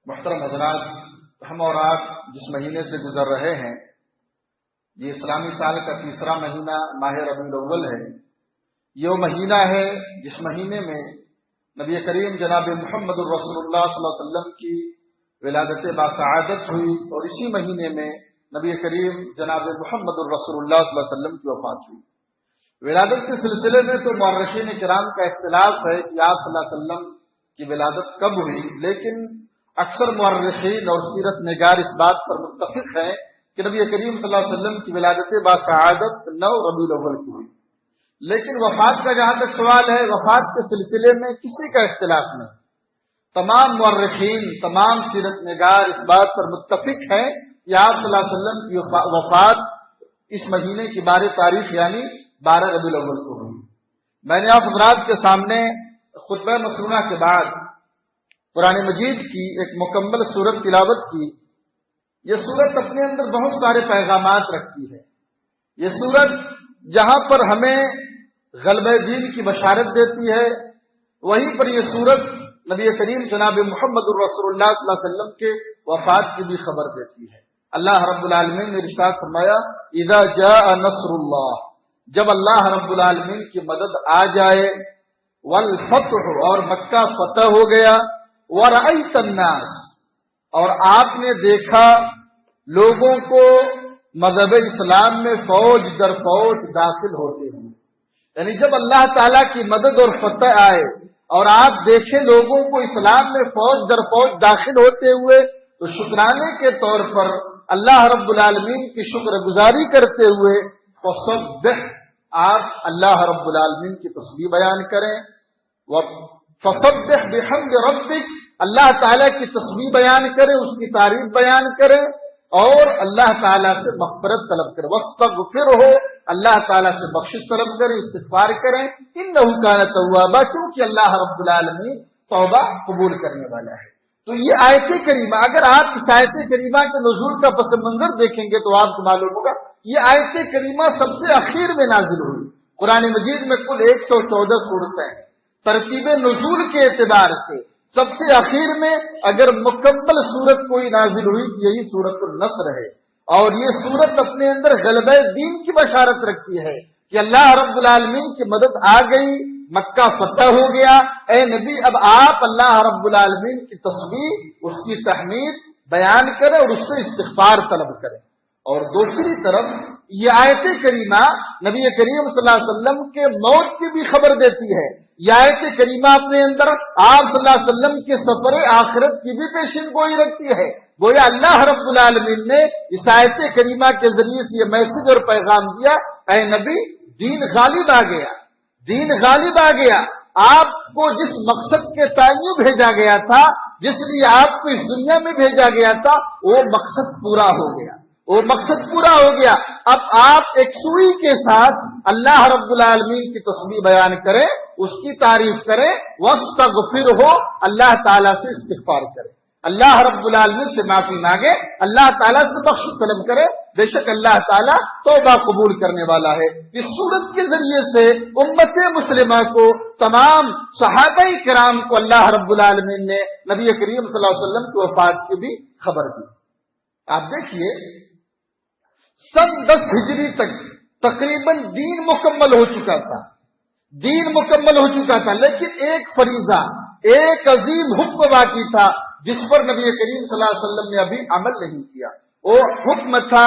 محترم حضرات، ہم اور آپ جس مہینے سے گزر رہے ہیں یہ اسلامی سال کا تیسرا مہینہ ماہ ربیع الاول ہے۔ یہ وہ مہینہ ہے جس مہینے میں نبی کریم جناب محمد الرسول اللہ صلی اللہ علیہ وسلم کی ولادت باسعادت ہوئی، اور اسی مہینے میں نبی کریم جناب محمد الرسول اللہ صلی اللہ علیہ وسلم کی وفات ہوئی۔ ولادت کے سلسلے میں تو مورخین کرام کا اختلاف ہے کہ آپ صلی اللہ علیہ وسلم کی ولادت کب ہوئی، لیکن اکثر مورخین اور سیرت نگار اس بات پر متفق ہیں کہ نبی کریم صلی اللہ علیہ وسلم کی ولادت باسعادت 9 ربیع الاول کی ہوئی۔ لیکن وفات کا جہاں تک سوال ہے، وفات کے سلسلے میں کسی کا اختلاف نہیں، تمام مورخین، تمام سیرت نگار اس بات پر متفق ہیں کہ آپ صلی اللہ علیہ وسلم کی وفات اس مہینے کی 12 تاریخ یعنی 12 ربیع الاول کو ہوئی۔ میں نے آپ حضرات کے سامنے خطبہ مسنونہ کے بعد قرآن مجید کی ایک مکمل سورت تلاوت کی۔ یہ سورت اپنے اندر بہت سارے پیغامات رکھتی ہے۔ یہ سورت جہاں پر ہمیں غلبہ دین کی بشارت دیتی ہے، وہیں پر یہ سورت نبی کریم جناب محمد الرسول اللہ صلی اللہ علیہ وسلم کے وفات کی بھی خبر دیتی ہے۔ اللہ رب العالمین نے ارشاد فرمایا، اذا جاء نصر اللہ، جب اللہ رب العالمین کی مدد آ جائے، والفتح، اور مکہ فتح ہو گیا، ورأیت الناس، اور آپ نے دیکھا لوگوں کو مذہب اسلام میں فوج در فوج داخل ہوتے ہیں۔ یعنی جب اللہ تعالیٰ کی مدد اور فتح آئے اور آپ دیکھیں لوگوں کو اسلام میں فوج در فوج داخل ہوتے ہوئے، تو شکرانے کے طور پر اللہ رب العالمین کی شکر گزاری کرتے ہوئے فسبح، آپ اللہ رب العالمین کی تسبیح بیان کریں، فسبح بحمد ربک، اللہ تعالیٰ کی تسبیح بیان کریں، اس کی تعریف بیان کریں، اور اللہ تعالیٰ سے مغفرت طلب کریں، واستغفرہ، اللہ تعالیٰ سے بخشش طلب کریں، استغفار کریں، انہ کان توابا، کیونکہ اللہ رب العالمین توبہ قبول کرنے والا ہے۔ تو یہ آیت کریمہ، اگر آپ اس آیت کریمہ کے نزول کا پس منظر دیکھیں گے تو آپ کو معلوم ہوگا یہ آیت کریمہ سب سے اخیر میں نازل ہوئی۔ قرآن مجید میں کل 114 سورتیں ہیں، ترتیب نزول کے اعتبار سے سب سے اخیر میں اگر مکمل سورت کوئی نازل ہوئی یہی سورت النصر ہے، اور یہ سورت اپنے اندر غلبہ دین کی بشارت رکھتی ہے کہ اللہ رب العالمین کی مدد آ گئی، مکہ فتح ہو گیا۔ اے نبی، اب آپ اللہ رب العالمین کی تسبیح، اس کی تحمید بیان کریں اور اس سے استغفار طلب کریں۔ اور دوسری طرف یہ آیت کریمہ نبی کریم صلی اللہ علیہ وسلم کے موت کی بھی خبر دیتی ہے۔ یہ آیت کریمہ اپنے اندر آپ صلی اللہ علیہ وسلم کے سفر آخرت کی بھی پیشین گوئی رکھتی ہے۔ گویا اللہ رب العالمین نے اس آیت کریمہ کے ذریعے سے یہ میسج اور پیغام دیا، اے نبی، دین غالب آ گیا، دین غالب آ گیا، آپ کو جس مقصد کے تئیں بھیجا گیا تھا، جس لیے آپ کو اس دنیا میں بھیجا گیا تھا، وہ مقصد پورا ہو گیا، وہ مقصد پورا ہو گیا۔ اب آپ ایک سوئی کے ساتھ اللہ رب العالمین کی تسبیح بیان کریں، اس کی تعریف کریں، واستغفرہ، اللہ تعالیٰ سے استغفار کریں، اللہ رب العالمین سے معافی مانگے، اللہ تعالیٰ سے بخشش طلب کرے، بے شک اللہ تعالیٰ توبہ قبول کرنے والا ہے۔ اس صورت کے ذریعے سے امت مسلمہ کو، تمام صحابہ کرام کو اللہ رب العالمین نے نبی کریم صلی اللہ علیہ وسلم کی وفات کی بھی خبر دی۔ آپ دیکھیے سن 10 ہجری تک تقریباً دین مکمل ہو چکا تھا، دین مکمل ہو چکا تھا، لیکن ایک فریضہ، ایک عظیم حکم باقی تھا جس پر نبی کریم صلی اللہ علیہ وسلم نے ابھی عمل نہیں کیا۔ وہ حکم تھا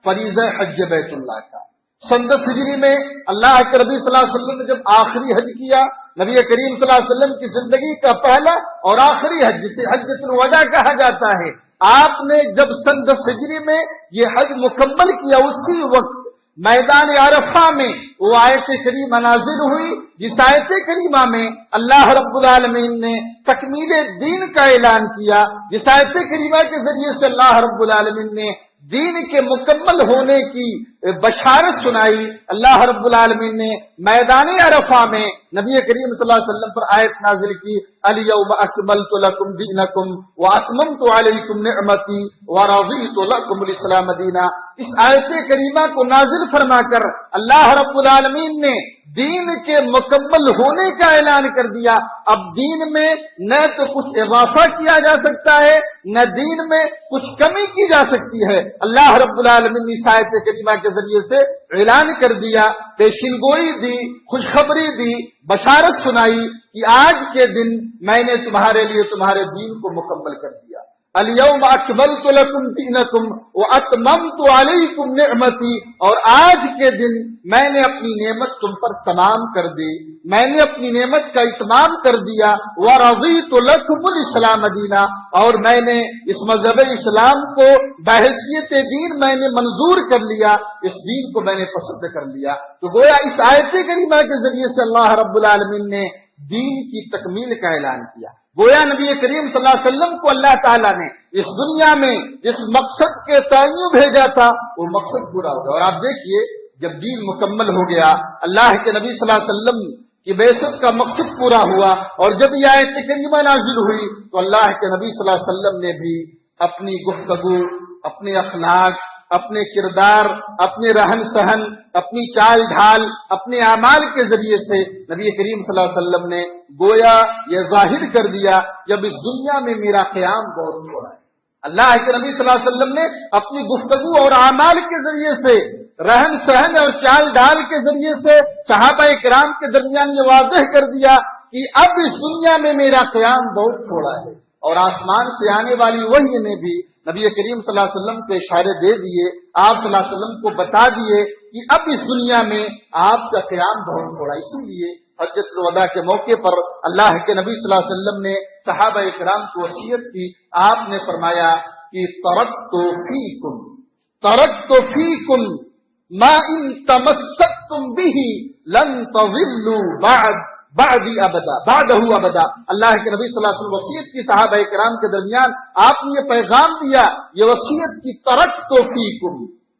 فریضہ حج بیت اللہ کا۔ سن 10 ہجری میں اللہ کے نبی صلی اللہ علیہ وسلم نے جب آخری حج کیا، نبی کریم صلی اللہ علیہ وسلم کی زندگی کا پہلا اور آخری حج، جسے حجۃ الوداع کہا جاتا ہے، آپ نے جب سن 10 ہجری میں یہ حج مکمل کیا، اسی وقت میدان عرفہ میں وہ آیت کریمہ نازل ہوئی، جس آیت کریمہ میں اللہ رب العالمین نے تکمیل دین کا اعلان کیا، جس آیت کریمہ کے ذریعے سے اللہ رب العالمین نے دین کے مکمل ہونے کی بشارت سنائی. اللہ رب العالمین نے میدان عرفہ میں نبی کریم صلی اللہ علیہ وسلم پر آیت نازل کی الیوم اکملت لکم دینکم واتممت علیکم نعمتی ورضیت لکم الاسلام دینا. اس آیت کریمہ کو نازل فرما کر اللہ رب العالمین نے دین کے مکمل ہونے کا اعلان کر دیا. اب دین میں نہ تو کچھ اضافہ کیا جا سکتا ہے نہ دین میں کچھ کمی کی جا سکتی ہے. اللہ رب العالمین نے اس آیت کریمہ کے ذریعے سے اعلان کر دیا، پیشین گوئی دی، خوشخبری دی، بشارت سنائی کہ آج کے دن میں نے تمہارے لیے تمہارے دین کو مکمل کر دیا. الیوم اکملت لکم دینکم واتممت علیکم نعمتی. اور آج کے دن میں نے اپنی نعمت تم پر تمام کر دی، میں نے اپنی نعمت کا اتمام کر دیا. ورضیت لکم الاسلام دینا. اور میں نے اس مذہب اسلام کو بحیثیت دین میں نے منظور کر لیا، اس دین کو میں نے پسند کر لیا. تو گویا اس آیت کریمہ کے ذریعے سے اللہ رب العالمین نے دین کی تکمیل کا اعلان کیا. گویا نبی کریم صلی اللہ علیہ وسلم کو اللہ تعالیٰ نے اس دنیا میں جس مقصد کے تئیں بھیجا تھا وہ مقصد پورا ہو گیا. اور آپ دیکھیے جب دین مکمل ہو گیا، اللہ کے نبی صلی اللہ علیہ وسلم کی بعثت کا مقصد پورا ہوا، اور جب یہ آیت کریمہ نازل ہوئی تو اللہ کے نبی صلی اللہ علیہ وسلم نے بھی اپنی گفتگو، اپنے اخلاق، اپنے کردار، اپنے رہن سہن، اپنی چال ڈھال، اپنے اعمال کے ذریعے سے نبی کریم صلی اللہ علیہ وسلم نے گویا یہ ظاہر کر دیا جب اس دنیا میں میرا قیام بہت ہو رہا ہے. اللہ کے نبی صلی اللہ علیہ وسلم نے اپنی گفتگو اور اعمال کے ذریعے سے، رہن سہن اور چال ڈھال کے ذریعے سے صحابہ کرام کے درمیان یہ واضح کر دیا کہ اب اس دنیا میں میرا قیام بہت تھوڑا ہے. اور آسمان سے آنے والی وحی نے بھی نبی کریم صلی اللہ علیہ وسلم کو اشارے دے دیے، آپ صلی اللہ علیہ وسلم کو بتا دیے کہ اب اس دنیا میں آپ کا قیام بہت تھوڑا. اسی لیے حجۃ الوداع کے موقع پر اللہ کے نبی صلی اللہ علیہ وسلم نے صحابہ کرام کو وصیت کی. آپ نے فرمایا کہ ترکت فیکم ما ان تمسکتم به لن تضلوا بعدی ابدا بعدہ ابدا. اللہ کے نبی صلی اللہ علیہ وسلم وصیت کی صحابہ کرام کے درمیان آپ نے یہ پیغام دیا، یہ وصیت کی ترکت فیکم،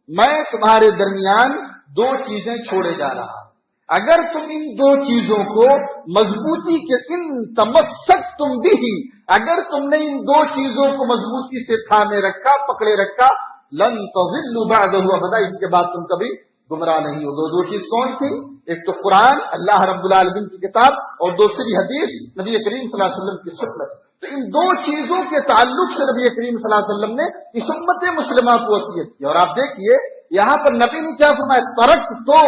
میں تمہارے درمیان دو چیزیں چھوڑے جا رہا ہوں، اگر تم ان دو چیزوں کو مضبوطی کے ان تمسکتم بھی، اگر تم نے ان دو چیزوں کو مضبوطی سے تھامے رکھا، پکڑے رکھا، لن تضلوا بعدہ ابدا، اس کے بعد تم کبھی گمراہ نہیں ہو. دو چیز کون تھی؟ ایک تو قرآن اللہ رب العالمین کی کتاب، اور دوسری حدیث نبی کریم صلی اللہ علیہ وسلم کی سنت. تو ان دو چیزوں کے تعلق سے نبی کریم صلی اللہ علیہ وسلم نے اس امت مسلمہ کو وصیت کی. اور آپ دیکھیے یہاں پر نبی نے کیا فرمایا؟ ترک تو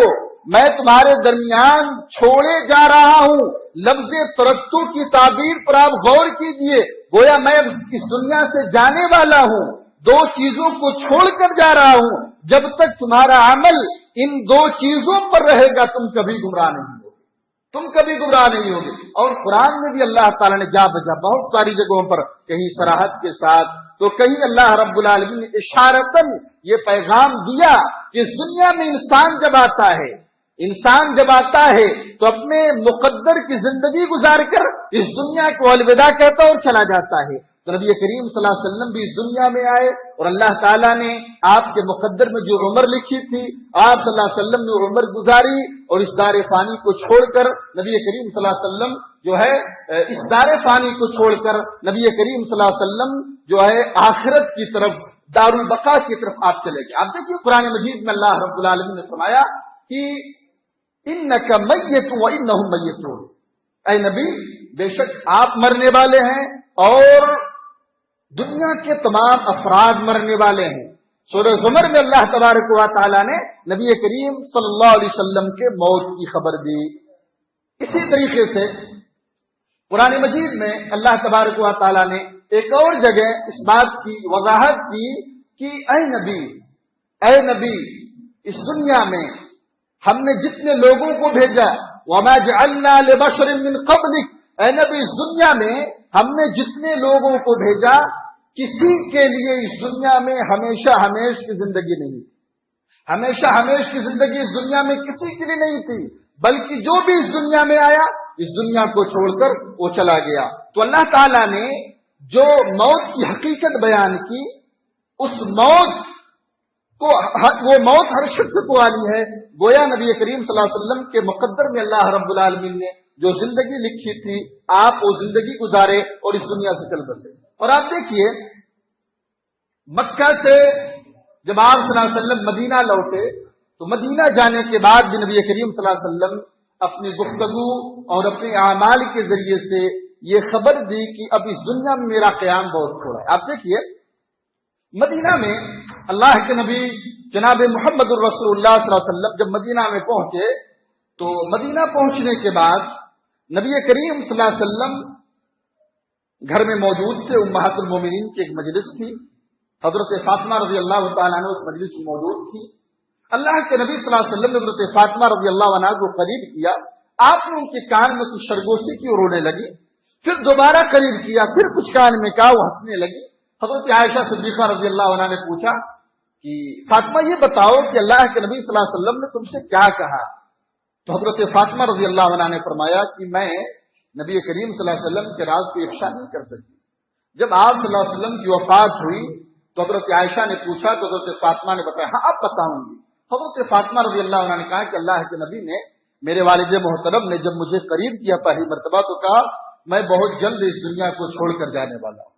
میں تمہارے درمیان چھوڑے جا رہا ہوں. لفظ ترکتو کی تعبیر پر آپ غور کیجئے، گویا میں اس دنیا سے جانے والا ہوں، دو چیزوں کو چھوڑ کر جا رہا ہوں. جب تک تمہارا عمل ان دو چیزوں پر رہے گا تم کبھی گمراہ نہیں ہوگے، تم کبھی گمراہ نہیں ہوگے. اور قرآن میں بھی اللہ تعالیٰ نے جا بجا بہت ساری جگہوں پر، کہیں صراحت کے ساتھ تو کہیں اللہ رب العالمین نے اشارتاً یہ پیغام دیا کہ اس دنیا میں انسان جب آتا ہے تو اپنے مقدر کی زندگی گزار کر اس دنیا کو الوداع کہتا اور چلا جاتا ہے. تو نبی کریم صلی اللہ علیہ وسلم بھی اس دنیا میں آئے اور اللہ تعالیٰ نے آپ کے مقدر میں جو عمر لکھی تھی، آپ صلی اللہ علیہ وسلم نے عمر گزاری، اور اس دار فانی کو چھوڑ کر نبی کریم صلی اللہ علیہ وسلم جو ہے اس دار فانی کو چھوڑ کر نبی کریم صلی اللہ علیہ وسلم جو ہے آخرت کی طرف، دار البقاء کی طرف آپ چلے گئے. آپ دیکھیے قرآن مجید میں اللہ رب العالمین نے فرمایا کہ انک میت وانہم میتون، اے نبی بے شک آپ مرنے والے ہیں اور دنیا کے تمام افراد مرنے والے ہیں. سورہ زمر میں اللہ تبارک و تعالیٰ نے نبی کریم صلی اللہ علیہ وسلم کے موت کی خبر دی. اسی طریقے سے قرآن مجید میں اللہ تبارک و تعالیٰ نے ایک اور جگہ اس بات کی وضاحت کی کہ اے نبی اس دنیا میں ہم نے جتنے لوگوں کو بھیجا، وما جعلنا لبشر من قبلک، اے نبی اس دنیا میں ہم نے جتنے لوگوں کو بھیجا کسی کے لیے اس دنیا میں ہمیشہ ہمیش کی زندگی نہیں تھی. ہمیشہ ہمیش کی زندگی اس دنیا میں کسی کے لیے نہیں تھی، بلکہ جو بھی اس دنیا میں آیا اس دنیا کو چھوڑ کر وہ چلا گیا. تو اللہ تعالیٰ نے جو موت کی حقیقت بیان کی، اس موت وہ موت ہر شخص کو آنی ہے. گویا نبی کریم صلی اللہ علیہ وسلم کے مقدر میں اللہ رب العالمین نے جو زندگی لکھی تھی آپ وہ زندگی گزارے اور اس دنیا سے چل بسے. اور آپ دیکھیے مکہ سے جب آپ صلی اللہ علیہ وسلم مدینہ لوٹے تو مدینہ جانے کے بعد بھی نبی کریم صلی اللہ علیہ وسلم اپنی گفتگو اور اپنے اعمال کے ذریعے سے یہ خبر دی کہ اب اس دنیا میں میرا قیام بہت تھوڑا ہے. آپ دیکھیے مدینہ میں اللہ کے نبی جناب محمد الرسول اللہ صلی اللہ علیہ وسلم جب مدینہ میں پہنچے تو مدینہ پہنچنے کے بعد نبی کریم صلی اللہ علیہ وسلم گھر میں موجود تھے. امہات المومنین کی ایک مجلس تھی, حضرت فاطمہ رضی اللہ تعالیٰ عنہ اس مجلس میں موجود تھی. اللہ کے نبی صلی اللہ علیہ وسلم نے حضرت فاطمہ رضی اللہ عنہ کو قریب کیا, آپ نے ان کے کان میں کچھ سرگوشی کی رونے لگی, پھر دوبارہ قریب کیا, پھر کچھ کان میں کہا, وہ ہنسنے لگی. حضرت عائشہ صدیقہ رضی اللہ عنہ نے پوچھا کہ فاطمہ یہ بتاؤ کہ اللہ کے نبی صلی اللہ علیہ وسلم نے تم سے کیا کہا؟ تو حضرت فاطمہ رضی اللہ عنہ نے فرمایا کہ میں نبی کریم صلی اللہ علیہ وسلم کے راز کو افشا نہیں کر سکتی. جب آپ صلی اللہ علیہ وسلم کی وفات ہوئی تو حضرت عائشہ نے پوچھا تو حضرت فاطمہ نے بتایا ہاں اب بتاؤں گی. حضرت فاطمہ رضی اللہ عنہ نے کہا کہ اللہ کے نبی نے میرے والد محترم نے جب مجھے قریب کیا پہلی مرتبہ تو کہا میں بہت جلد اس دنیا کو چھوڑ کر جانے والا ہوں.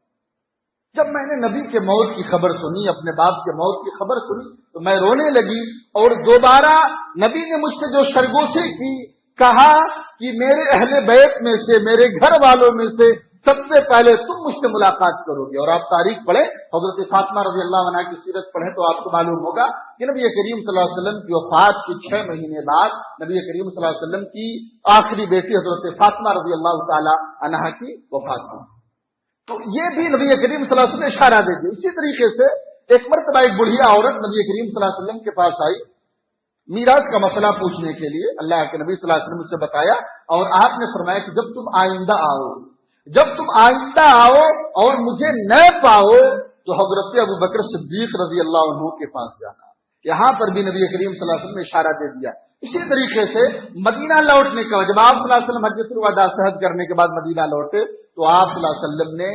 جب میں نے نبی کے موت کی خبر سنی, اپنے باپ کے موت کی خبر سنی تو میں رونے لگی, اور دوبارہ نبی نے مجھ سے جو سرگوشی کی, کہا کہ میرے اہل بیت میں سے, میرے گھر والوں میں سے سب سے پہلے تم مجھ سے ملاقات کرو گے. اور آپ تاریخ پڑھیں, حضرت فاطمہ رضی اللہ عنہ کی سیرت پڑھیں تو آپ کو معلوم ہوگا کہ نبی کریم صلی اللہ علیہ وسلم کی وفات کے 6 مہینے بعد نبی کریم صلی اللہ علیہ وسلم کی آخری بیٹی حضرت فاطمہ رضی اللہ تعالی عنہ کی وفات ہوئی. تو یہ بھی نبی کریم صلی اللہ علیہ وسلم نے اشارہ دے دیا. اسی طریقے سے ایک مرتبہ ایک بڑھیا عورت نبی کریم صلی اللہ علیہ وسلم کے پاس آئی میراث کا مسئلہ پوچھنے کے لیے. اللہ کے نبی صلی اللہ علیہ وسلم سے بتایا اور آپ نے فرمایا کہ جب تم آئندہ آؤ اور مجھے نہ پاؤ تو حضرت ابوبکر صدیق رضی اللہ عنہ کے پاس جانا. یہاں پر بھی نبی کریم صلی اللہ علیہ وسلم نے اشارہ دے دیا. اسی طریقے سے مدینہ لوٹنے کا جب آپ صلی اللہ علیہ وسلم حجۃ الوداع سے حج کرنے کے بعد مدینہ لوٹے تو آپ صلی اللہ علیہ وسلم نے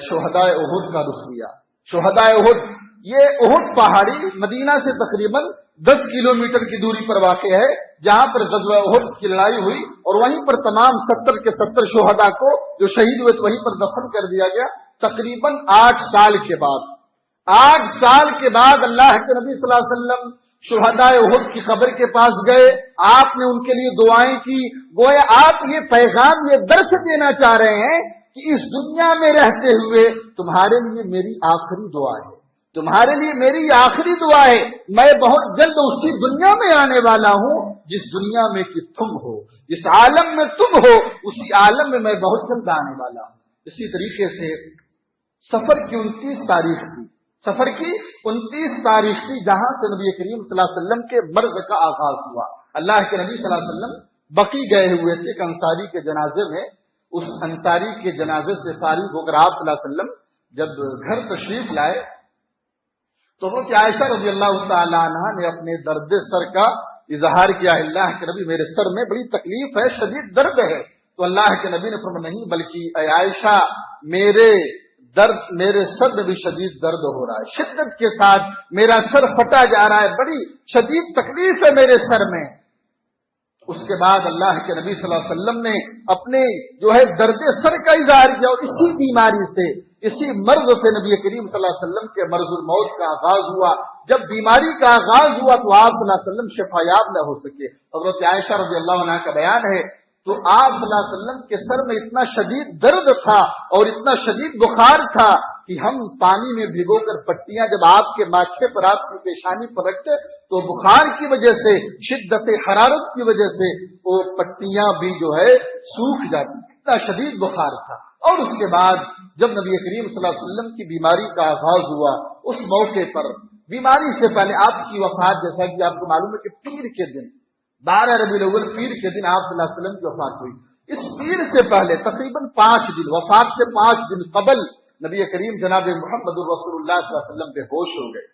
شہدائے احد کا رخ کیا. شہدائے احد یہ احد پہاڑی مدینہ سے تقریباً 10 کلومیٹر کی دوری پر واقع ہے, جہاں پر غزوہ احد کی لڑائی ہوئی اور وہیں پر تمام 70 کے 70 شہداء کو جو شہید ہوئے وہیں پر دفن کر دیا گیا. تقریباً 8 سال کے بعد اللہ کے نبی صلی اللہ علیہ وسلم شہداء احد کی قبر کے پاس گئے, آپ نے ان کے لیے دعائیں کی. گویا آپ یہ پیغام, یہ درس دینا چاہ رہے ہیں کہ اس دنیا میں رہتے ہوئے تمہارے لیے میری آخری دعا ہے, تمہارے لیے میری آخری دعا ہے. میں بہت جلد اسی دنیا میں آنے والا ہوں جس دنیا میں کہ تم ہو, جس عالم میں تم ہو اسی عالم میں میں بہت جلد آنے والا ہوں. اسی طریقے سے سفر کی 29 تاریخ تھی, جہاں سے نبی کریم صلی اللہ علیہ وسلم کے مرض کا آغاز ہوا. اللہ کے نبی صلی اللہ علیہ وسلم بقی گئے ہوئے تھے ایک انصاری کے جنازے میں. اس انصاری کے جنازے سے فارغ ہو کر آپ صلی اللہ علیہ وسلم جب گھر تشریف لائے تو وہ کہ عائشہ رضی اللہ تعالی عنہ نے اپنے درد سر کا اظہار کیا, اللہ کے نبی میرے سر میں بڑی تکلیف ہے, شدید درد ہے. تو اللہ کے نبی نے فرمایا نہیں بلکہ اے عائشہ میرے سر میں بھی شدید درد ہو رہا ہے, شدت کے ساتھ میرا سر پھٹا جا رہا ہے, بڑی شدید تکلیف ہے میرے سر میں. اس کے بعد اللہ کے نبی صلی اللہ علیہ وسلم نے اپنے جو ہے درد سر کا اظہار کیا اور اسی بیماری سے, اسی مرض سے نبی کریم صلی اللہ علیہ وسلم کے مرض الموت کا آغاز ہوا. جب بیماری کا آغاز ہوا تو آپ صلی اللہ علیہ وسلم شفا یاب نہ ہو سکے. حضرت عائشہ رضی اللہ عنہ کا بیان ہے تو آپ صلی اللہ علیہ وسلم کے سر میں اتنا شدید درد تھا اور اتنا شدید بخار تھا کہ ہم پانی میں بھگو کر پٹیاں جب آپ کے ماتھے پر, آپ کی پیشانی پر رکھتے تو بخار کی وجہ سے, شدت حرارت کی وجہ سے وہ پٹیاں بھی جو ہے سوکھ جاتی, اتنا شدید بخار تھا. اور اس کے بعد جب نبی کریم صلی اللہ علیہ وسلم کی بیماری کا آغاز ہوا اس موقع پر بیماری سے پہلے آپ کی وفات, جیسا کہ آپ کو معلوم ہے کہ پیر کے دن 12 ربیع الاول پیر کے دن آپ صلی اللہ علیہ وسلم کی وفات ہوئی. اس پیر سے پہلے تقریباً 5 دن, وفات سے 5 دن قبل نبی کریم جناب محمد الرسول اللہ صلی اللہ علیہ وسلم بے ہوش ہو گئے.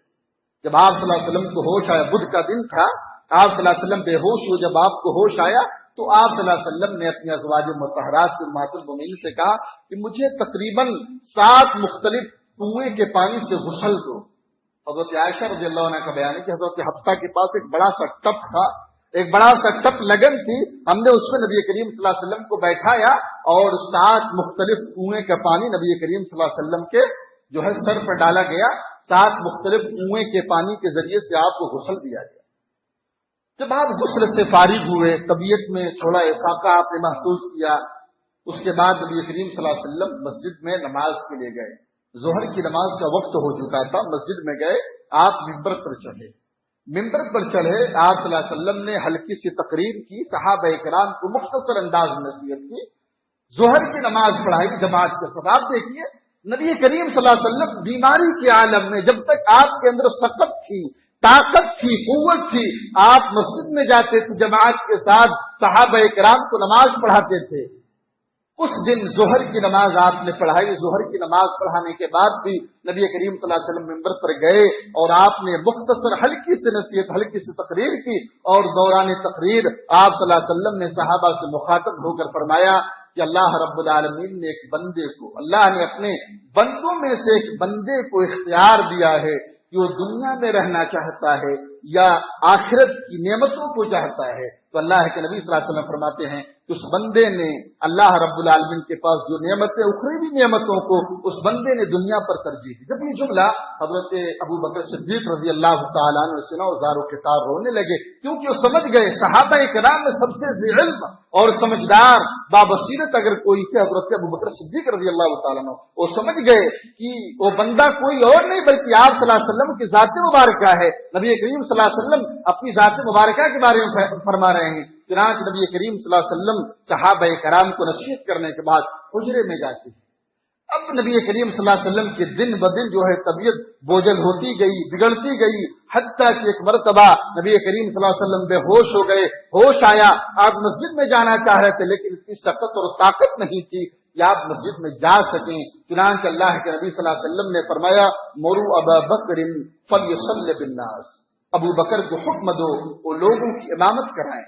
جب آپ صلی اللہ علیہ وسلم کو ہوش آیا, بدھ کا دن تھا, آپ صلی اللہ علیہ وسلم بے ہوش ہوئے. جب آپ کو ہوش آیا تو آپ صلی اللہ علیہ وسلم نے اپنی ازواج مطہرات سے امہات المومنین سے کہا کہ مجھے تقریباً 7 مختلف کنویں کے پانی سے غسل دو. حضرت عائشہ رضی اللہ عنہ کا بیان ہے کہ حضرت حفصہ کے پاس ایک بڑا سا ٹپ تھا، ایک بڑا سا ٹپ لگن تھی. ہم نے اس میں نبی کریم صلی اللہ علیہ وسلم کو بیٹھایا اور 7 مختلف کنویں کا پانی نبی کریم صلی اللہ علیہ وسلم کے جو ہے سر پر ڈالا گیا. 7 مختلف کنویں کے پانی کے ذریعے سے آپ کو غسل دیا گیا. جب آپ غسل سے فارغ ہوئے، طبیعت میں تھوڑا افاقہ آپ نے محسوس کیا، اس کے بعد نبی کریم صلی اللہ علیہ وسلم مسجد میں نماز کے لیے گئے. ظہر کی نماز کا وقت ہو چکا تھا. مسجد میں گئے، آپ ممبر پر چڑھے. ممبر پر چڑھے آپ صلی اللہ علیہ وسلم نے ہلکی سی تقریر کی، صحابہ کرام کو مختصر انداز میں نصیحت کی، ظہر کی نماز پڑھائی جماعت کے ساتھ. آپ دیکھیے نبی کریم صلی اللہ علیہ وسلم بیماری کے عالم میں جب تک آپ کے اندر سقت تھی، طاقت تھی، قوت تھی، آپ مسجد میں جاتے تھے، جماعت کے ساتھ صحابہ کرام کو نماز پڑھاتے تھے. اس دن ظہر کی نماز آپ نے پڑھائی. ظہر کی نماز پڑھانے کے بعد بھی نبی کریم صلی اللہ علیہ وسلم ممبر پر گئے اور آپ نے مختصر ہلکی سی نصیحت، ہلکی سی تقریر کی. اور دوران تقریر آپ صلی اللہ علیہ وسلم نے صحابہ سے مخاطب ہو کر فرمایا کہ اللہ رب العالمین نے ایک بندے کو، اللہ نے اپنے بندوں میں سے ایک بندے کو اختیار دیا ہے کہ وہ دنیا میں رہنا چاہتا ہے یا آخرت کی نعمتوں کو چاہتا ہے. تو اللہ کے نبی صلی اللہ علیہ وسلم فرماتے ہیں کہ اس بندے نے اللہ رب العالمین کے پاس جو نعمتیں، اخروی نعمتوں کو اس بندے نے دنیا پر ترجیح دی. جب یہ جملہ حضرت ابو بکر صدیق رضی اللہ تعالیٰ عنہ سنا اور زار و کتار رونے لگے، کیونکہ وہ سمجھ گئے صحابہ کرام میں سب سے ذی علم اور سمجھدار بابصیرت اگر کوئی تھے حضرت ابو بکر صدیق رضی اللہ تعالیٰ عنہ. وہ سمجھ گئے کہ وہ بندہ کوئی اور نہیں بلکہ آپ صلی اللہ علیہ وسلم کی ذات مبارکہ ہے. نبی کریم صلی اللہ علیہ وسلم اپنی ذات مبارکہ کے بارے میں فرما رہے ہیں. چنانچہ نبی کریم صلی اللہ علیہ وسلم صحابہ کرام کو نصیحت کرنے کے بعد حجرے میں جاتے ہیں. اب نبی کریم صلی اللہ علیہ وسلم کی دن بدن جو ہے طبیعت بوجھل ہوتی گئی، بگڑتی گئی، حتیٰ کہ ایک مرتبہ نبی کریم صلی اللہ علیہ وسلم بے ہوش ہو گئے. ہوش آیا، آپ مسجد میں جانا چاہ رہے تھے لیکن اتنی سخت اور طاقت نہیں تھی کہ آپ مسجد میں جا سکیں. چنانچہ اللہ کے نبی صلی اللہ علیہ وسلم نے فرمایا مروا ابا بکر فلیصلی بالناس، ابو بکر کو حکم دو وہ لوگوں کی امامت کرائیں.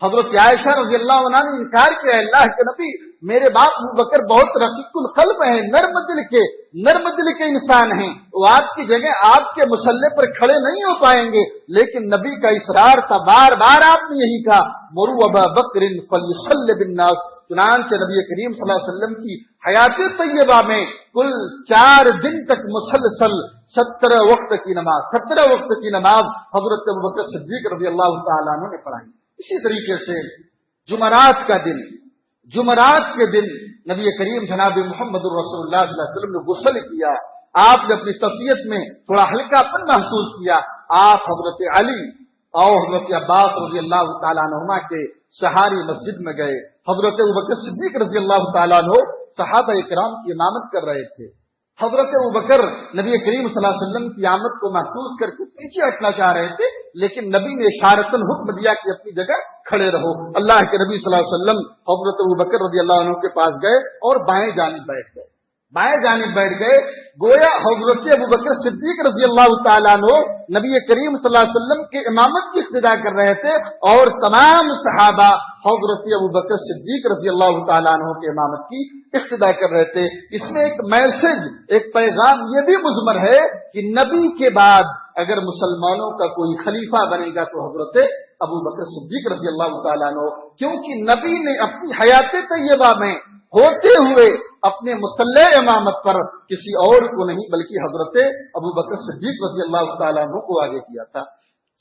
حضرت عائشہ رضی اللہ عنہ نے انکار کیا، اللہ کے نبی میرے باپ ابو بکر بہت رقیق القلب ہیں، نرم دل کے انسان ہیں، وہ آپ کی جگہ آپ کے مسلح پر کھڑے نہیں ہو پائیں گے. لیکن نبی کا اصرار تھا، بار بار آپ نے یہی کہا مروا ابا بکر فلیصلی بالناس. چنانچہ نبی کریم صلی اللہ علیہ وسلم کی حیات طیبہ میں کل 4 دن تک مسلسل 17 وقت کی نماز حضرت ابو بکر صدیق رضی اللہ تعالیٰ عنہ نے پڑھائی. اسی طریقے سے جمعرات کے دن نبی کریم جناب محمد رسول اللہ صلی اللہ علیہ وسلم نے غسل کیا. آپ نے اپنی طبیعت میں تھوڑا ہلکا پن محسوس کیا. آپ حضرت علی اور حضرت عباس رضی اللہ تعالیٰ عنہما کے سہاری مسجد میں گئے. حضرت ابوبکر صدیق رضی اللہ تعالیٰ عنہ صحابہ کرام کی امامت کر رہے تھے. حضرت ابوبکر نبی کریم صلی اللہ علیہ وسلم کی آمد کو محسوس کر کے پیچھے ہٹنا چاہ رہے تھے، لیکن نبی نے اشارتاً حکم دیا کہ اپنی جگہ کھڑے رہو. اللہ کے نبی صلی اللہ علیہ وسلم حضرت ابوبکر رضی اللہ عنہ کے پاس گئے اور بائیں جانب بیٹھ گئے. گویا حضرت ابوبکر صدیق رضی اللہ تعالیٰ عنہ نبی کریم صلی اللہ علیہ وسلم کی امامت کی اقتدا کر رہے تھے اور تمام صحابہ حضرت ابوبکر صدیق رضی اللہ تعالیٰ عنہ کی امامت کی اقتدا کر رہے تھے. اس میں ایک میسج، ایک پیغام یہ بھی مضمر ہے کہ نبی کے بعد اگر مسلمانوں کا کوئی خلیفہ بنے گا تو حضرت ابوبکر صدیق رضی اللہ تعالیٰ عنہ، کیونکہ نبی نے اپنی حیات طیبہ میں ہوتے ہوئے اپنے مسلح امامت پر کسی اور کو نہیں بلکہ حضرت ابوبکر صدیق رضی اللہ تعالیٰ عنہ کو آگے کیا تھا.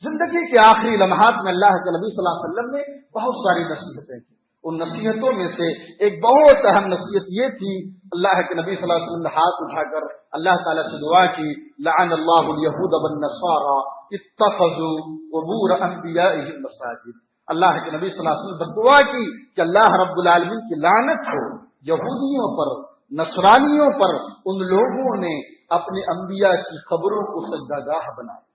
زندگی کے آخری لمحات میں اللہ کے نبی صلی اللہ علیہ وسلم نے بہت ساری نصیحتیں کی. ان نصیحتوں میں سے ایک بہت اہم نصیحت یہ تھی، اللہ کے نبی صلی اللہ علیہ وسلم نے ہاتھ اٹھا کر اللہ تعالیٰ سے دعا کی لعن اللہ الیہود والنصارى اتخذوا قبور انبیائہم مساجد. اللہ کے نبی صلی اللہ علیہ وسلم نے دعا کی کہ اللہ رب العالمین کی لعنت ہو یہودیوں پر، نصرانیوں پر، ان لوگوں نے اپنے انبیاء کی قبروں کو سجدہ گاہ بنا لیا،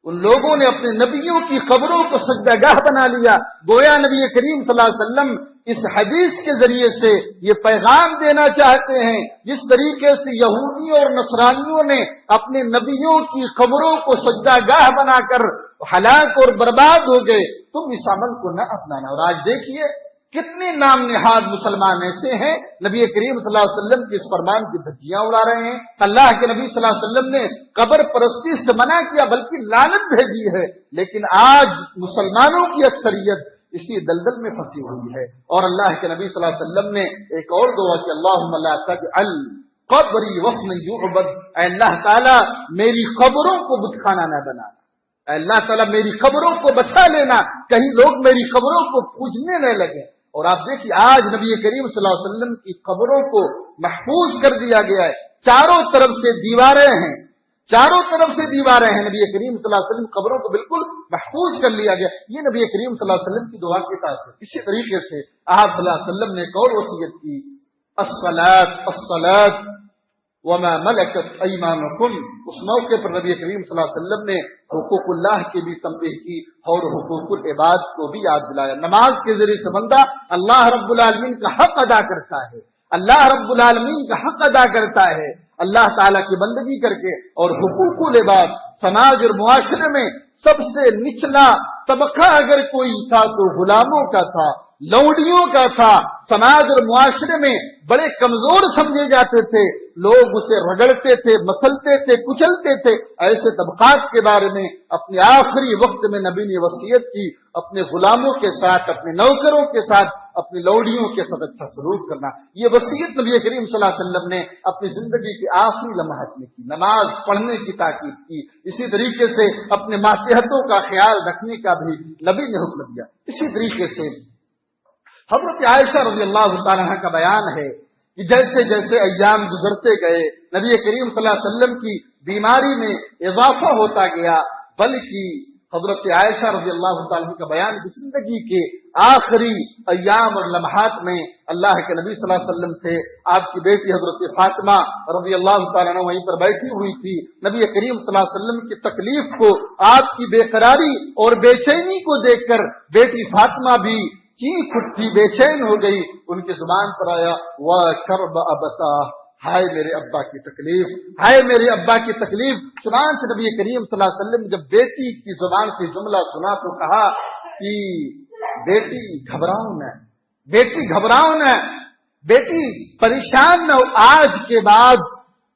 ان لوگوں نے اپنے نبیوں کی قبروں کو سجدہ گاہ بنا لیا. گویا نبی کریم صلی اللہ علیہ وسلم اس حدیث کے ذریعے سے یہ پیغام دینا چاہتے ہیں جس طریقے سے یہودیوں اور نصرانیوں نے اپنے نبیوں کی قبروں کو سجدہ گاہ بنا کر ہلاک اور برباد ہو گئے، تم اس عمل کو نہ اپنانا. اور آج دیکھیے کتنے نام نہاد مسلمان ایسے ہیں نبی کریم صلی اللہ علیہ وسلم کی اس فرمان کی دھجیاں اڑا رہے ہیں. اللہ کے نبی صلی اللہ علیہ وسلم نے قبر پرستی سے منع کیا بلکہ لعنت بھیجی ہے. لیکن آج مسلمانوں کی اکثریت اسی دلدل میں پھنسی ہوئی ہے. اور اللہ کے نبی صلی اللہ علیہ وسلم نے ایک اور دعا کی اللہم لا تجعل قبری وصن یعبد، اے اللہ تعالیٰ میری قبروں کو بت خانہ نہ بنانا. اے اللہ تعالیٰ میری قبروں کو بچا لینا، کہیں لوگ میری قبروں کو پوجنے نہ لگے. اور آپ دیکھیے آج نبی کریم صلی اللہ علیہ وسلم کی قبروں کو محفوظ کر دیا گیا ہے. چاروں طرف سے دیواریں ہیں، چاروں طرف سے دیواریں ہیں. نبی کریم صلی اللہ علیہ وسلم قبروں کو بالکل محفوظ کر لیا گیا. یہ نبی کریم صلی اللہ علیہ وسلم کی دعا کے ساتھ ہے. اسی طریقے سے آپ صلی اللہ علیہ وسلم نے ایک اور وصیت کی، الصلاۃ الصلاۃ وما ملکت ایمانکم. اس موقع پر نبی کریم صلی اللہ علیہ وسلم نے حقوق اللہ کی بھی تنبیہ کی اور حقوق العباد کو بھی یاد دلایا. نماز کے ذریعے سے بندہ اللہ رب العالمین کا حق ادا کرتا ہے، اللہ رب العالمین کا حق ادا کرتا ہے اللہ تعالیٰ کی بندگی کر کے. اور حقوق العباد سماج اور معاشرے میں سب سے نچلا طبقہ اگر کوئی تھا تو غلاموں کا تھا، لونڈیوں کا تھا. سماج اور معاشرے میں بڑے کمزور سمجھے جاتے تھے، لوگ اسے رگڑتے تھے، مسلتے تھے، کچلتے تھے. ایسے طبقات کے بارے میں اپنے آخری وقت میں نبی نے وصیت کی، اپنے غلاموں کے ساتھ، اپنے نوکروں کے ساتھ، اپنی لوڈیوں کے ساتھ اچھا سلوک کرنا. یہ وصیت نبی کریم صلی اللہ علیہ وسلم نے اپنی زندگی کے آخری لمحات میں کی. نماز پڑھنے کی تاکید کی. اسی طریقے سے اپنے ماتحتوں کا خیال رکھنے کا بھی نبی نے حکم دیا. اسی طریقے سے حضرت عائشہ رضی اللہ تعالیٰ عنہ کا بیان ہے کہ جیسے جیسے ایام گزرتے گئے نبی کریم صلی اللہ علیہ وسلم کی بیماری میں اضافہ ہوتا گیا، بلکہ حضرت عائشہ رضی اللہ تعالیٰ عنہ کا بیان کی زندگی کے آخری ایام اور لمحات میں اللہ کے نبی صلی اللہ علیہ وسلم تھے. آپ کی بیٹی حضرت فاطمہ رضی اللہ تعالیٰ عنہ وہیں پر بیٹھی ہوئی تھی. نبی کریم صلی اللہ علیہ وسلم کی تکلیف کو، آپ کی بے قراری اور بے چینی کو دیکھ کر بیٹی فاطمہ بھی چیخ اٹھی، بے چین ہو گئی. ان کی زبان پر آیا وَكَرْبَ أَبَتَاهُ، ہائے میرے ابا کی تکلیف، ہائے میرے ابا کی تکلیف. چنانچہ نبی کریم صلی اللہ علیہ وسلم جب بیٹی کی زبان سے جملہ سنا تو کہا کہ بیٹی گھبراؤ نہ، بیٹی گھبراؤ نہ، بیٹی پریشان نہ ہو، آج کے بعد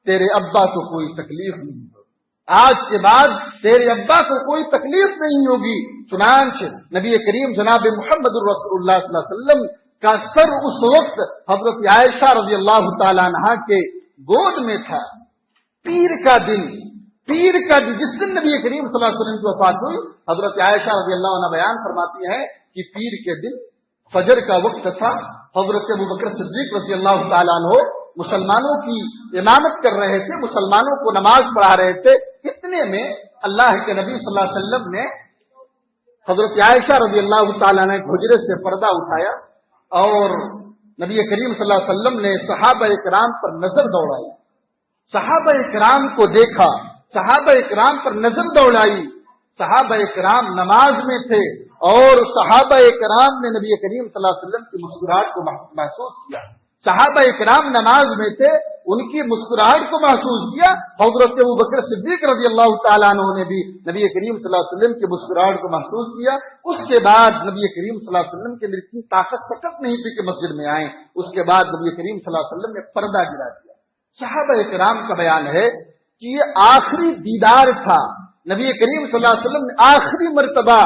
تیرے ابا کو کوئی تکلیف نہیں ہوگی، آج کے بعد تیرے ابا کو کوئی تکلیف نہیں ہوگی. چنانچہ نبی کریم جناب محمد الرسول اللہ صلی اللہ علیہ وسلم کا سر اس وقت حضرت عائشہ رضی اللہ تعالیٰ عنہ کے گود میں تھا. پیر کا دن جس دن نبی کریم صلی اللہ علیہ وسلم کی وفات ہوئی، حضرت عائشہ رضی اللہ عنہ بیان فرماتی ہے کہ پیر کے دن فجر کا وقت تھا. حضرت ابوبکر صدیق رضی اللہ تعالیٰ عنہ مسلمانوں کی امامت کر رہے تھے، مسلمانوں کو نماز پڑھا رہے تھے. اتنے میں اللہ کے نبی صلی اللہ علیہ وسلم نے حضرت عائشہ رضی اللہ تعالیٰ نے حجرے سے پردہ اٹھایا اور نبی کریم صلی اللہ علیہ وسلم نے صحابہ کرام پر نظر دوڑائی. صحابہ کرام کو دیکھا، صحابہ کرام پر نظر دوڑائی. صحابہ کرام نماز میں تھے اور صحابہ کرام نے نبی کریم صلی اللہ علیہ وسلم کی مسکراہٹ کو محسوس کیا. صحابہ کرام نماز میں تھے، ان کی مسکراہٹ کو محسوس کیا. حضرت ابوبکر صدیق رضی اللہ تعالیٰ عنہ نے بھی نبی کریم صلی اللہ علیہ وسلم کی مسکراہٹ کو محسوس کیا. اس کے بعد نبی کریم صلی اللہ علیہ وسلم کے اندر اتنی طاقت سکت نہیں تھی کہ مسجد میں آئیں. اس کے بعد نبی کریم صلی اللہ علیہ وسلم نے پردہ گرا دیا. صحابہ کرام کا بیان ہے کہ یہ آخری دیدار تھا. نبی کریم صلی اللہ علیہ وسلم نے آخری مرتبہ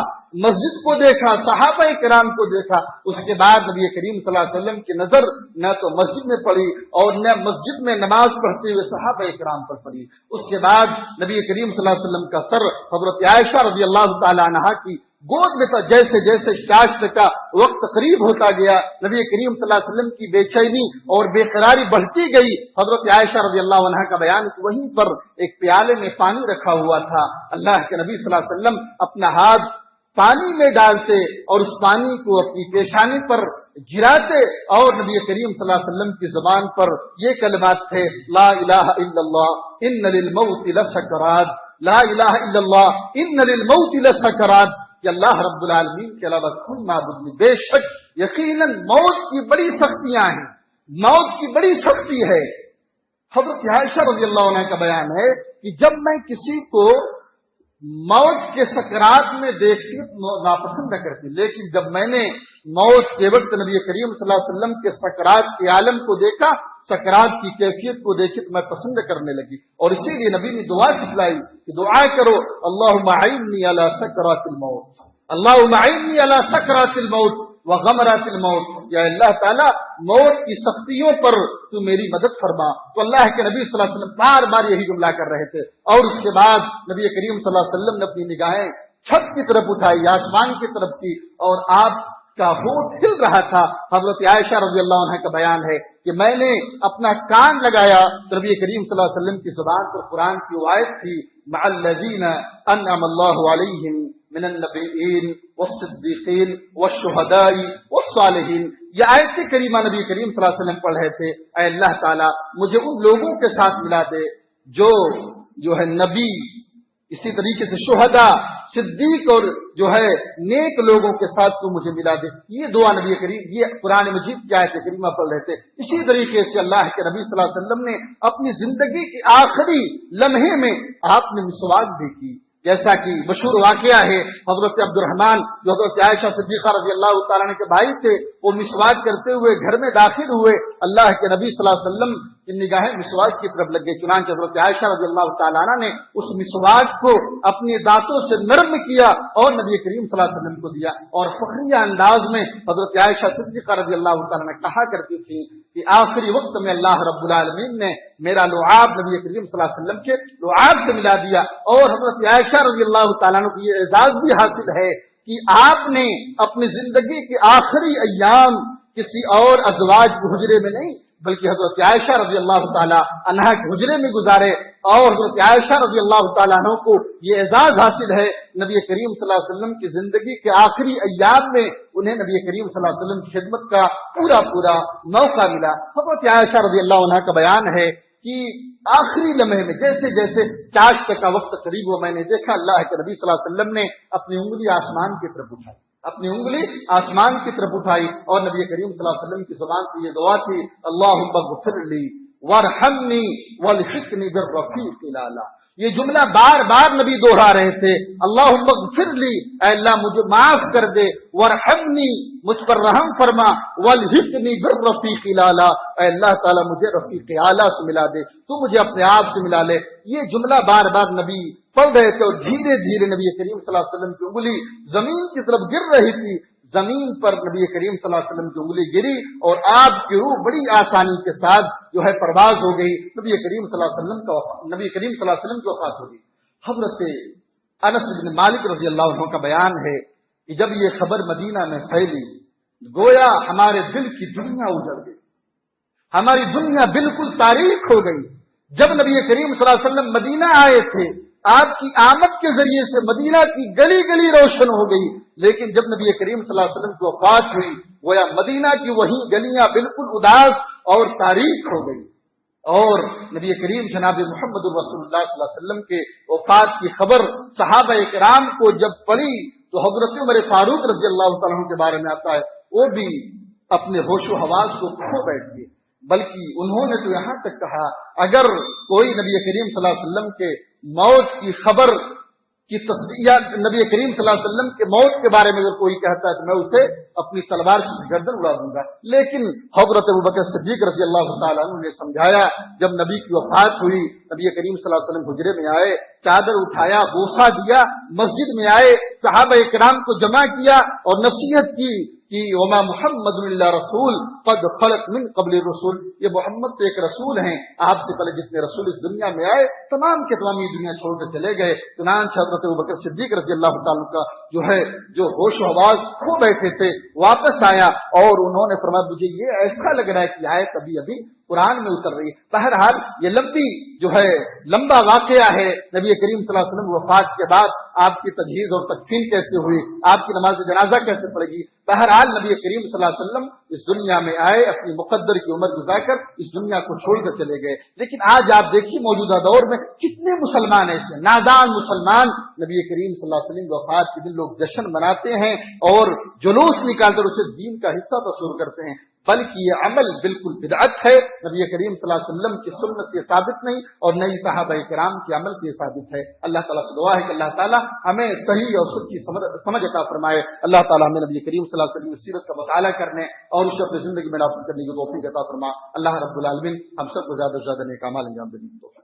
مسجد کو دیکھا، صحابہ کرام کو دیکھا. اس کے بعد نبی کریم صلی اللہ علیہ وسلم کی نظر نہ تو مسجد میں پڑی اور نہ مسجد میں نماز پڑھتے ہوئے صحابہ کرام پر پڑی. اس کے بعد نبی کریم صلی اللہ علیہ وسلم کا سر حضرت عائشہ رضی اللہ تعالی عنہا کی گود میں تھا. جیسے جیسے شاشت کا وقت قریب ہوتا گیا، نبی کریم صلی اللہ علیہ وسلم کی بے چینی اور بے قراری بڑھتی گئی. حضرت عائشہ رضی اللہ عنہا کا بیان کہ وہیں پر ایک پیالے میں پانی رکھا ہوا تھا. اللہ کے نبی صلی اللہ علیہ وسلم اپنا ہاتھ پانی میں ڈالتے اور اس پانی کو اپنی پیشانی پر گراتے اور نبی کریم صلی اللہ علیہ وسلم کی زبان پر یہ کلمات تھے، لا الہ الا اللہ ان للموت لسکرات، لا الہ الا اللہ ان للموت لسکرات. کہ اللہ رب العالمین کے علاوہ کوئی معبود نہیں. بے شک یقیناً موت کی بڑی سختیاں ہیں، موت کی بڑی سختی ہے. حضرت عائشہ رضی اللہ عنہ کا بیان ہے کہ جب میں کسی کو موت کے سکرات میں دیکھتی ناپسند نہ کرتی، لیکن جب میں نے موت کے وقت نبی کریم صلی اللہ علیہ وسلم کے سکرات کے عالم کو دیکھا، سکرات کی کیفیت کو دیکھی تو میں پسند کرنے لگی، اور اسی لیے نبی نے دعا سکھلائی کہ دعا کرو اللہم اعنی علی سکرات الموت، اللہم اعنی علی سکرات الموت وغمرات الموت، یا اللہ تعالیٰ موت کی سختیوں پر تو میری مدد فرما۔ تو اللہ کے نبی صلی اللہ علیہ وسلم بار بار یہی جملہ کر رہے تھے، اور اس کے بعد نبی کریم صلی اللہ علیہ وسلم نے اپنی نگاہیں چھت کی طرف اٹھائی، آسمان کی طرف کی، اور آپ کا ہونٹ ہل رہا تھا۔ حضرت عائشہ رضی اللہ عنہ کا بیان ہے کہ میں نے اپنا کان لگایا تو نبی کریم صلی اللہ علیہ وسلم کی زبان پر قرآن کی آیت تھی مع الذین انعم اللہ علیہم من النبیین والصدیقین والشہداء والصالحین، یہ آیت کریمہ نبی کریم صلی اللہ علیہ وسلم پڑھ رہے تھے، اے اللہ تعالیٰ مجھے ان لوگوں کے ساتھ ملا دے جو ہے نبی، اسی طریقے سے شہداء، صدیق اور جو ہے نیک لوگوں کے ساتھ تو مجھے ملا دے۔ یہ دعا نبی کریم، یہ قرآن مجید کی آیت کریمہ پڑھ رہے تھے۔ اسی طریقے سے اللہ کے نبی صلی اللہ علیہ وسلم نے اپنی زندگی کے آخری لمحے میں آپ نے مسواک بھی کی، جیسا کہ مشہور واقعہ ہے حضرت عبد الرحمن جو حضرت عائشہ صدیقہ رضی اللہ تعالیٰ عنہ کے بھائی تھے، وہ مسواک کرتے ہوئے گھر میں داخل ہوئے، اللہ کے نبی صلی اللہ علیہ وسلم کی نگاہیں مسواک کی طرف لگ گئی، چنانچہ حضرت عائشہ رضی اللہ تعالیٰ عنہ نے اس مسواک کو اپنے دانتوں سے نرم کیا اور نبی کریم صلی اللہ علیہ وسلم کو دیا، اور فخریہ انداز میں حضرت عائشہ صدیقہ رضی اللہ تعالیٰ عنہ کہا کرتی تھی کہ آخری وقت میں اللہ رب العالمین نے میرا لعاب نبی کریم صلی اللہ علیہ وسلم کے لعاب سے ملا دیا، اور حضرت عائشہ رضی اللہ تعالیٰ عنہ کو یہ اعزاز بھی حاصل ہے کہ آپ نے اپنی زندگی کے آخری ایام کسی اور ازواج کے حجرے میں نہیں بلکہ حضرت عائشہ رضی اللہ تعالیٰ عنہا کے حجرے میں گزارے، اور حضرت عائشہ رضی اللہ تعالیٰ عنہ کو یہ اعزاز حاصل ہے نبی کریم صلی اللہ علیہ وسلم کی زندگی کے آخری ایام میں انہیں نبی کریم صلی اللہ علیہ وسلم کی خدمت کا پورا موقع ملا۔ حضرت عائشہ رضی اللہ عنہ کا بیان ہے کہ آخری لمحے میں جیسے جیسے چاشت کا وقت قریب ہوا، میں نے دیکھا اللہ کے نبی صلی اللہ علیہ وسلم نے اپنی انگلی آسمان کی طرف اٹھائی، اپنی انگلی آسمان کی طرف اٹھائی، اور نبی کریم صلی اللہ علیہ وسلم کی زبان سے یہ دعا تھی اللہم اغفر لی وارحمنی والحقنی بالرفیق الاعلی۔ یہ جملہ بار بار نبی دوہرا رہے تھے، اللہم اغفر لی، اے اللہ مجھے معاف کر دے، وارحمنی مجھ پر رحم فرما، والحقنی بالرفیق الاعلی، اے اللہ تعالیٰ مجھے رفیق اعلیٰ سے ملا دے، تو مجھے اپنے آپ سے ملا لے۔ یہ جملہ بار بار نبی پڑھ رہے تھے، اور دھیرے دھیرے نبی کریم صلی اللہ علیہ وسلم کی انگلی زمین کی طرف گر رہی تھی، زمین پر نبی کریم صلی اللہ علیہ وسلم کی انگلی گری اور آپ کی روح بڑی آسانی کے ساتھ جو ہے پرواز ہو گئی، نبی کریم صلی اللہ علیہ وسلم کی وفات ہو گئی۔ حضرت انس بن مالک رضی اللہ عنہ کا بیان ہے کہ جب یہ خبر مدینہ میں پھیلی، گویا ہمارے دل کی دنیا اجڑ گئی، ہماری دنیا بالکل تاریک ہو گئی۔ جب نبی کریم صلی اللہ علیہ وسلم مدینہ آئے تھے، آپ کی آمد کے ذریعے سے مدینہ کی گلی گلی روشن ہو گئی، لیکن جب نبی کریم صلی اللہ علیہ وسلم کی وفات ہوئی، گویا مدینہ کی وہی گلیاں بالکل اداس اور تاریک ہو گئی، اور نبی کریم جناب محمد رسول اللہ صلی اللہ علیہ وسلم کے وفات کی خبر صحابہ کرام کو جب پڑی تو حضرت عمر فاروق رضی اللہ تعالیٰ عنہ کے بارے میں آتا ہے، وہ بھی اپنے ہوش و حواس کو کھو بیٹھ گئے، بلکہ انہوں نے تو یہاں تک کہا اگر کوئی نبی کریم صلی اللہ علیہ وسلم کے موت کی خبر کی تصدیق، نبی کریم صلی اللہ علیہ وسلم کے موت کے بارے میں اگر کوئی کہتا ہے تو میں اسے اپنی تلوار سے گردن اڑا دوں گا، لیکن حضرت ابوبکر صدیق رضی اللہ تعالیٰ عنہ نے سمجھایا۔ جب نبی کی وفات ہوئی، نبی کریم صلی اللہ علیہ وسلم حجرے میں آئے، چادر اٹھایا، بوسہ دیا، مسجد میں آئے، صحابہ کرام کو جمع کیا اور نصیحت کی کہ وما محمد الا رسول قد خلق من قبل الرسول، یہ محمد تو ایک رسول ہیں، آپ سے پہلے جتنے رسول اس دنیا میں آئے تمام کے تمام یہ دنیا چھوڑ کر چلے گئے۔ چنانچہ حضرت ابوبکر صدیق رضی اللہ تعالیٰ کا جو ہوش و حواس کھو بیٹھے تھے واپس آیا، اور انہوں نے فرمایا مجھے یہ ایسا لگ رہا ہے کہ آیت ابھی قرآن میں اتر رہی ہے۔ بہرحال یہ لمبا واقعہ ہے، نبی کریم صلی اللہ علیہ وسلم وفات کے بعد آپ کی تجہیز اور تکفین کیسے ہوئی، آپ کی نماز جنازہ کیسے پڑے گی۔ بہرحال نبی کریم صلی اللہ علیہ وسلم اس دنیا میں آئے، اپنی مقدر کی عمر گزار کر اس دنیا کو چھوڑ کر چلے گئے، لیکن آج آپ دیکھیے موجودہ دور میں کتنے مسلمان ایسے نادان مسلمان نبی کریم صلی اللہ علیہ وسلم کی وفات کے دن لوگ جشن مناتے ہیں اور جلوس نکالتے اور اسے دین کا حصہ تصور کرتے ہیں، بلکہ یہ عمل بالکل بدعت ہے، نبی کریم صلی اللہ علیہ وسلم کی سنت سے ثابت نہیں اور نئی صحابہ کرام کے عمل سے ثابت ہے۔ اللہ تعالیٰ سے دعا ہے کہ اللہ تعالیٰ ہمیں صحیح اور سچی سمجھ عطا فرمائے۔ اللہ تعالیٰ ہمیں نبی کریم صلی اللہ علیہ وسلم کی سیرت کا مطالعہ کرنے اور اسے اپنی زندگی میں نافذ کرنے کی توفیق عطا فرما۔ اللہ رب العالمین ہم سب کو زیادہ سے زیادہ نیک اعمال انجام دینے کی توفیق